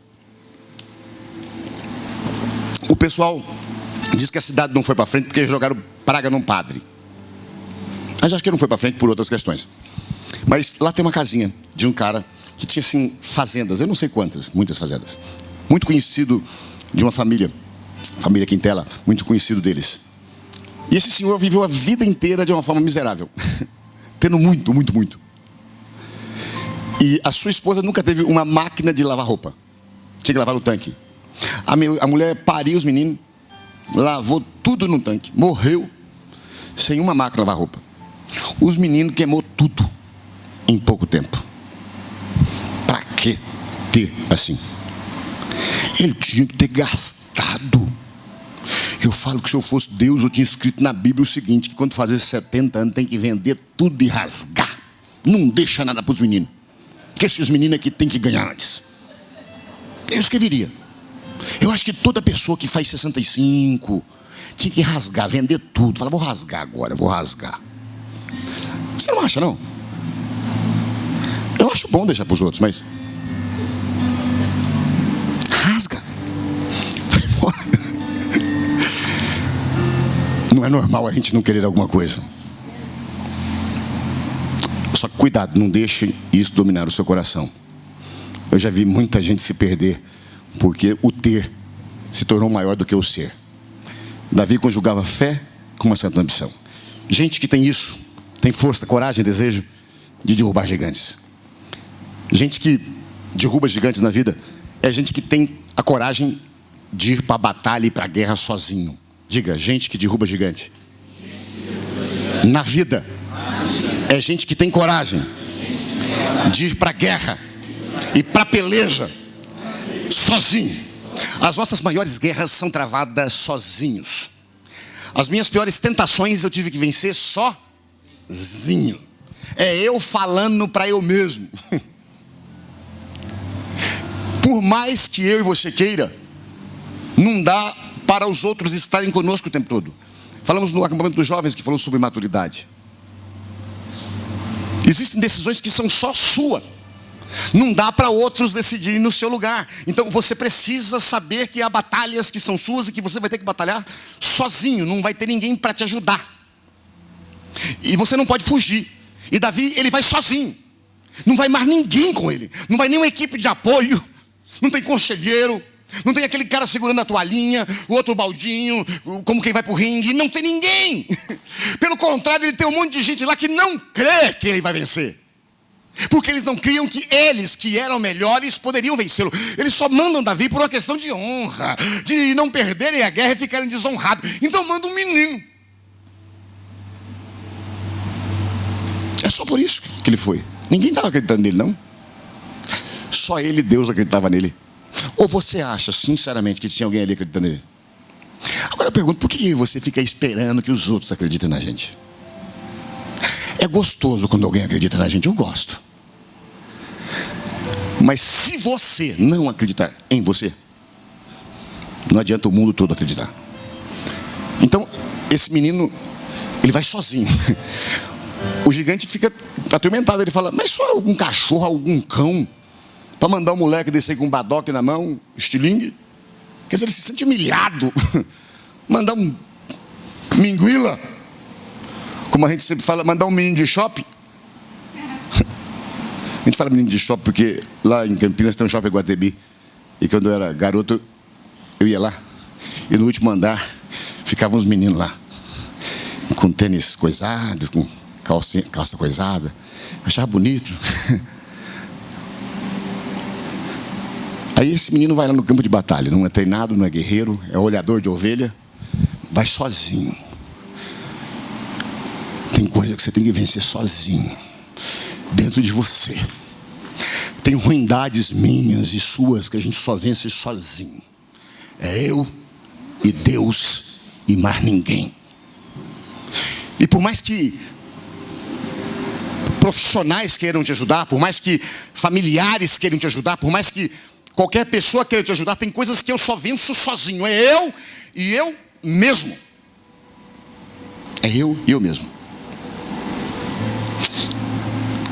Speaker 1: O pessoal diz que a cidade não foi para frente porque jogaram praga num padre. Mas acho que não foi para frente por outras questões. Mas lá tem uma casinha de um cara que tinha assim fazendas, eu não sei quantas, muitas fazendas. Muito conhecido de uma família Quintela, muito conhecido deles. E esse senhor viveu a vida inteira de uma forma miserável, tendo muito, muito, muito. E a sua esposa nunca teve uma máquina de lavar roupa. Tinha que lavar no tanque. A mulher pariu os meninos, lavou tudo no tanque, morreu sem uma máquina de lavar roupa. Os meninos queimou tudo em pouco tempo. Para que ter assim? Ele tinha que ter gastado. Eu falo que se eu fosse Deus, eu tinha escrito na Bíblia o seguinte, que quando fazer 70 anos tem que vender tudo e rasgar. Não deixa nada para os meninos. Porque esses meninos aqui tem que ganhar antes. É isso que eu viria. Eu acho que toda pessoa que faz 65 tinha que rasgar, vender tudo. Fala, vou rasgar agora, vou rasgar. Você não acha, não? Eu acho bom deixar para os outros, mas rasga. Vai embora. Não é normal a gente não querer alguma coisa. Só que cuidado, não deixe isso dominar o seu coração. Eu já vi muita gente se perder porque o ter se tornou maior do que o ser. Davi conjugava fé com uma certa ambição. Gente que tem isso, tem força, coragem, desejo de derrubar gigantes. Gente que derruba gigantes na vida é gente que tem a coragem de ir para a batalha e para a guerra sozinho. Diga, gente que derruba gigante. Na vida é gente que tem coragem de ir para a guerra e para a peleja sozinho. As nossas maiores guerras são travadas sozinhos. As minhas piores tentações eu tive que vencer sozinho. É eu falando para eu mesmo. Por mais que eu e você queira, não dá para os outros estarem conosco o tempo todo. Falamos no acampamento dos jovens que falou sobre maturidade. Existem decisões que são só sua. Não dá para outros decidirem no seu lugar. Então você precisa saber que há batalhas que são suas e que você vai ter que batalhar sozinho. Não vai ter ninguém para te ajudar. E você não pode fugir. E Davi, ele vai sozinho. Não vai mais ninguém com ele. Não vai nenhuma equipe de apoio. Não tem conselheiro. Não tem aquele cara segurando a toalhinha, o outro baldinho, como quem vai pro ringue. Não tem ninguém. Pelo contrário, ele tem um monte de gente lá que não crê que ele vai vencer. Porque eles não criam que eles, que eram melhores, poderiam vencê-lo. Eles só mandam Davi por uma questão de honra, de não perderem a guerra e ficarem desonrados. Então manda um menino. É só por isso que ele foi. Ninguém estava acreditando nele, não. Só ele, Deus, acreditava nele. Ou você acha, sinceramente, que tinha alguém ali acreditando nele? Agora eu pergunto, por que você fica esperando que os outros acreditem na gente? É gostoso quando alguém acredita na gente, eu gosto. Mas se você não acreditar em você, não adianta o mundo todo acreditar. Então, esse menino, ele vai sozinho. O gigante fica atormentado, ele fala, mas só algum cachorro, algum cão, para mandar um moleque descer com um badoque na mão, estilingue? Quer dizer, ele se sente humilhado. Mandar um minguila, como a gente sempre fala, mandar um menino de shopping. A gente fala menino de shopping porque lá em Campinas tem um shopping Guatebi. E quando eu era garoto, eu ia lá. E no último andar, ficavam os meninos lá. Com tênis coisado, com calça coisada. Achava bonito. Aí esse menino vai lá no campo de batalha. Não é treinado, não é guerreiro, é olhador de ovelha. Vai sozinho. Tem coisa que você tem que vencer sozinho. Dentro de você. Tem ruindades minhas e suas que a gente só vence sozinho. É eu e Deus e mais ninguém. E por mais que profissionais queiram te ajudar, por mais que familiares queiram te ajudar, por mais que qualquer pessoa queira te ajudar, tem coisas que eu só venço sozinho. É eu e eu mesmo. É eu e eu mesmo.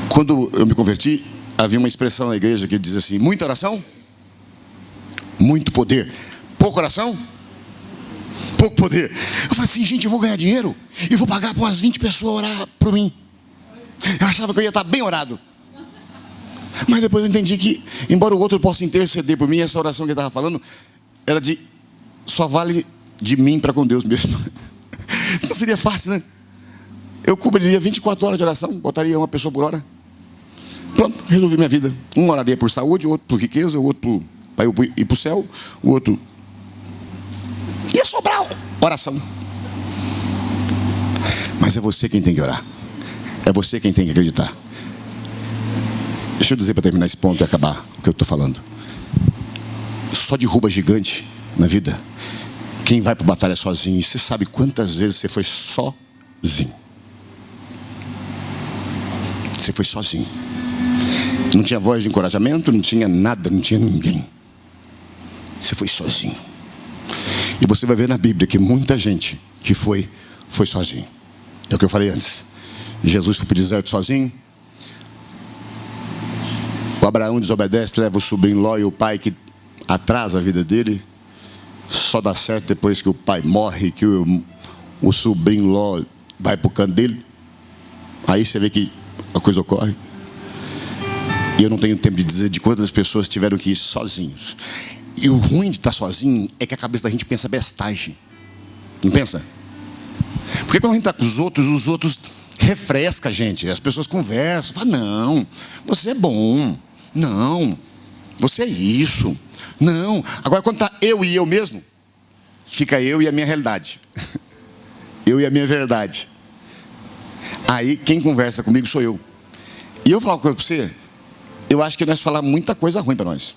Speaker 1: Quando eu me converti, havia uma expressão na igreja que diz assim: muita oração, muito poder. Pouca oração, pouco poder. Eu falei assim: gente, eu vou ganhar dinheiro e vou pagar para umas 20 pessoas orar por mim. Eu achava que eu ia estar bem orado. Mas depois eu entendi que, embora o outro possa interceder por mim, essa oração que ele estava falando era de só vale de mim para com Deus mesmo. Então seria fácil, né? Eu cobriria 24 horas de oração, botaria uma pessoa por hora. Pronto, resolvi minha vida. Um oraria por saúde, o outro por riqueza, o outro para eu ir para o céu, o outro ia sobrar oração. Mas é você quem tem que orar. É você quem tem que acreditar. Deixa eu dizer para terminar esse ponto e acabar o que eu estou falando. Só derruba gigante na vida quem vai para a batalha sozinho. E você sabe quantas vezes você foi sozinho? Você foi sozinho. Não tinha voz de encorajamento, não tinha nada, não tinha ninguém. Você foi sozinho. E você vai ver na Bíblia que muita gente que foi sozinho. É o que eu falei antes. Jesus foi para o deserto sozinho. O Abraão desobedece, leva o sobrinho Ló, e o pai que atrasa a vida dele só dá certo depois que o pai morre, que o sobrinho Ló vai para o canto dele. Aí você vê que a coisa ocorre. E eu não tenho tempo de dizer de quantas pessoas tiveram que ir sozinhos. E o ruim de estar sozinho é que a cabeça da gente pensa bestagem. Não pensa? Porque quando a gente está com os outros refresca a gente. As pessoas conversam, falam: não, você é bom. Não, você é isso. Não. Agora quando está eu e eu mesmo, fica eu e a minha realidade. Eu e a minha verdade. Aí quem conversa comigo sou eu. E eu falo uma coisa para você. Eu acho que nós falamos muita coisa ruim para nós.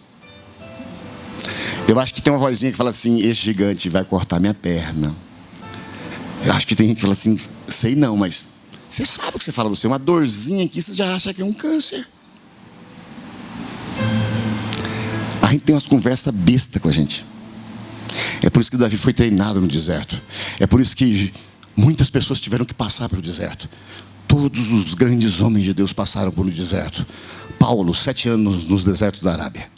Speaker 1: Eu acho que tem uma vozinha que fala assim: esse gigante vai cortar minha perna. Eu acho que tem gente que fala assim: sei não, mas você sabe o que você fala para você. Uma dorzinha aqui, você já acha que é um câncer. A gente tem umas conversas bestas com a gente. É por isso que Davi foi treinado no deserto. É por isso que muitas pessoas tiveram que passar pelo deserto. Todos os grandes homens de Deus passaram pelo deserto. Paulo, 7 anos nos desertos da Arábia.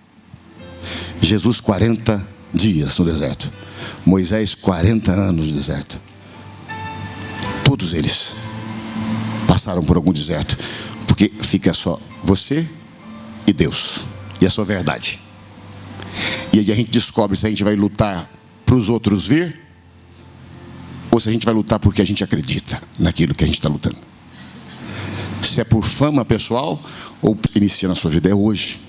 Speaker 1: Jesus, 40 dias no deserto. Moisés, 40 anos no deserto. Todos eles passaram por algum deserto. Porque fica só você e Deus. E a sua verdade. E aí a gente descobre se a gente vai lutar para os outros ver, ou se a gente vai lutar porque a gente acredita naquilo que a gente está lutando. Se é por fama pessoal ou inicia na sua vida. É hoje.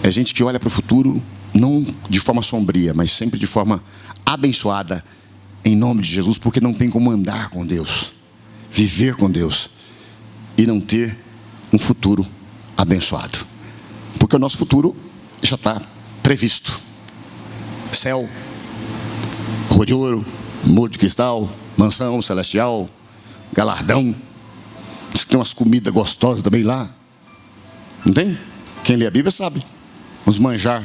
Speaker 1: É gente que olha para o futuro não de forma sombria, mas sempre de forma abençoada, em nome de Jesus, porque não tem como andar com Deus, viver com Deus e não ter um futuro abençoado. Porque o nosso futuro já está previsto. Céu, rua de ouro, muro de cristal, mansão celestial, galardão. Diz que tem umas comidas gostosas também lá. Não tem? Quem lê a Bíblia sabe. Uns manjar.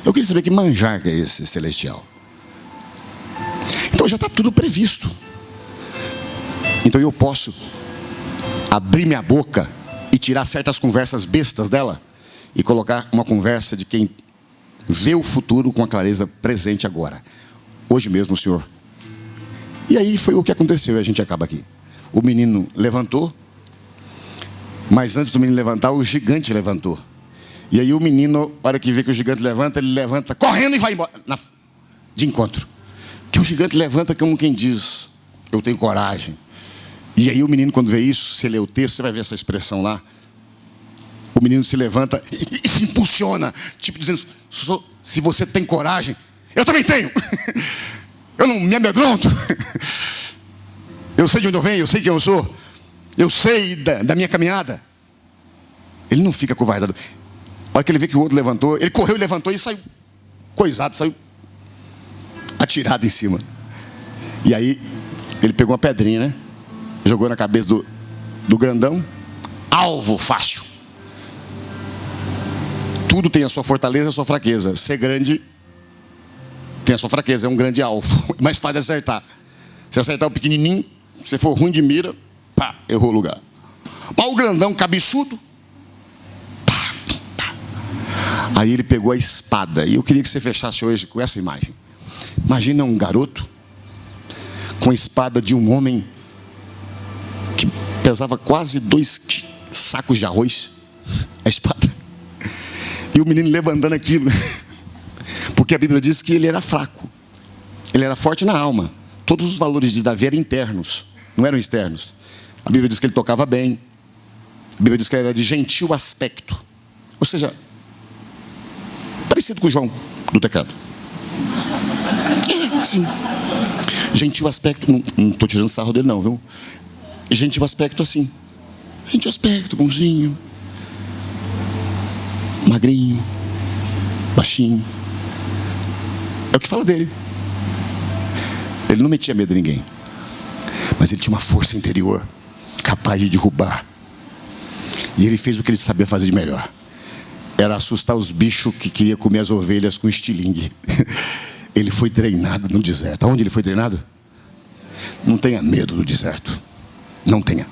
Speaker 1: Eu queria saber que manjar que é esse celestial. Então já está tudo previsto. Então eu posso abrir minha boca e tirar certas conversas bestas dela e colocar uma conversa de quem vê o futuro com a clareza presente agora. Hoje mesmo, Senhor. E aí foi o que aconteceu e a gente acaba aqui. O menino levantou, mas antes do menino levantar, o gigante levantou. E aí o menino, na hora que vê que o gigante levanta, ele levanta correndo e vai embora de encontro. Que o gigante levanta como quem diz: eu tenho coragem. E aí o menino, quando vê isso, você lê o texto, você vai ver essa expressão lá. O menino se levanta e se impulsiona, tipo dizendo: se você tem coragem, eu também tenho. Eu não me amedronto. Eu sei de onde eu venho, eu sei quem eu sou. Eu sei da minha caminhada. Ele não fica acovardado. A hora que ele vê que o outro levantou, ele correu e levantou e saiu coisado, saiu atirado em cima. E aí ele pegou uma pedrinha, né? Jogou na cabeça do grandão. Alvo fácil. Tudo tem a sua fortaleza e a sua fraqueza. Ser grande tem a sua fraqueza, é um grande alvo. Mais fácil de acertar. Se acertar o pequenininho, se for ruim de mira, pá, errou o lugar. Mas o grandão, cabeçudo, pá, pá. Aí ele pegou a espada. E eu queria que você fechasse hoje com essa imagem. Imagina um garoto com a espada de um homem que pesava quase 2 sacos de arroz. A espada. E o menino levantando aquilo. Porque a Bíblia diz que ele era fraco. Ele era forte na alma. Todos os valores de Davi eram internos, não eram externos. A Bíblia diz que ele tocava bem. A Bíblia diz que ele era de gentil aspecto. Ou seja, parecido com o João do teclado. Era assim. Gentil aspecto, não estou tirando sarro dele não, viu? Gentil aspecto assim. Gentil aspecto, bonzinho. Magrinho. Baixinho. É o que fala dele. Ele não metia medo em ninguém. Mas ele tinha uma força interior capaz de derrubar. E ele fez o que ele sabia fazer de melhor. Era assustar os bichos que queriam comer as ovelhas com estilingue. Ele foi treinado no deserto. Aonde ele foi treinado? Não tenha medo do deserto. Não tenha.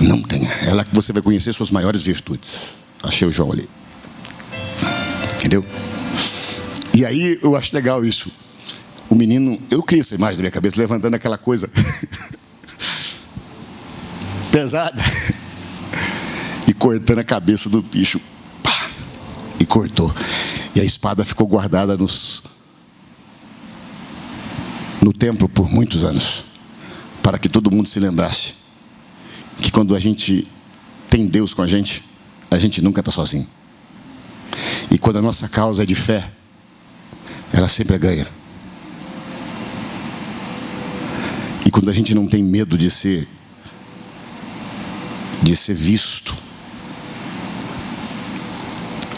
Speaker 1: Não tenha. É lá que você vai conhecer suas maiores virtudes. Achei o João ali. Entendeu? E aí eu acho legal isso. O menino, eu criei essa imagem na minha cabeça, levantando aquela coisa pesada e cortando a cabeça do bicho. Pá, e cortou. E a espada ficou guardada no templo por muitos anos, para que todo mundo se lembrasse que quando a gente tem Deus com a gente nunca está sozinho. E quando a nossa causa é de fé, ela sempre ganha. E quando a gente não tem medo de ser visto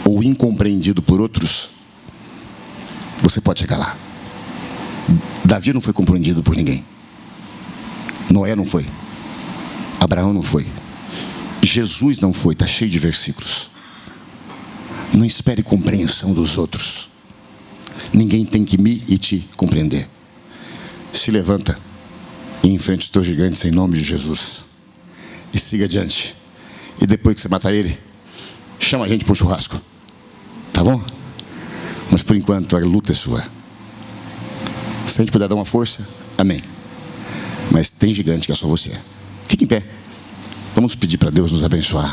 Speaker 1: ou incompreendido por outros, você pode chegar lá. Davi não foi compreendido por ninguém. Noé não foi. Abraão não foi. Jesus não foi. Está cheio de versículos. Não espere compreensão dos outros. Ninguém tem que me e te compreender. Se levanta e enfrente os teus gigantes em nome de Jesus. E siga adiante. E depois que você matar ele, chama a gente para um churrasco. Tá bom? Mas por enquanto a luta é sua. Se a gente puder dar uma força, amém. Mas tem gigante que é só você. Fique em pé. Vamos pedir para Deus nos abençoar.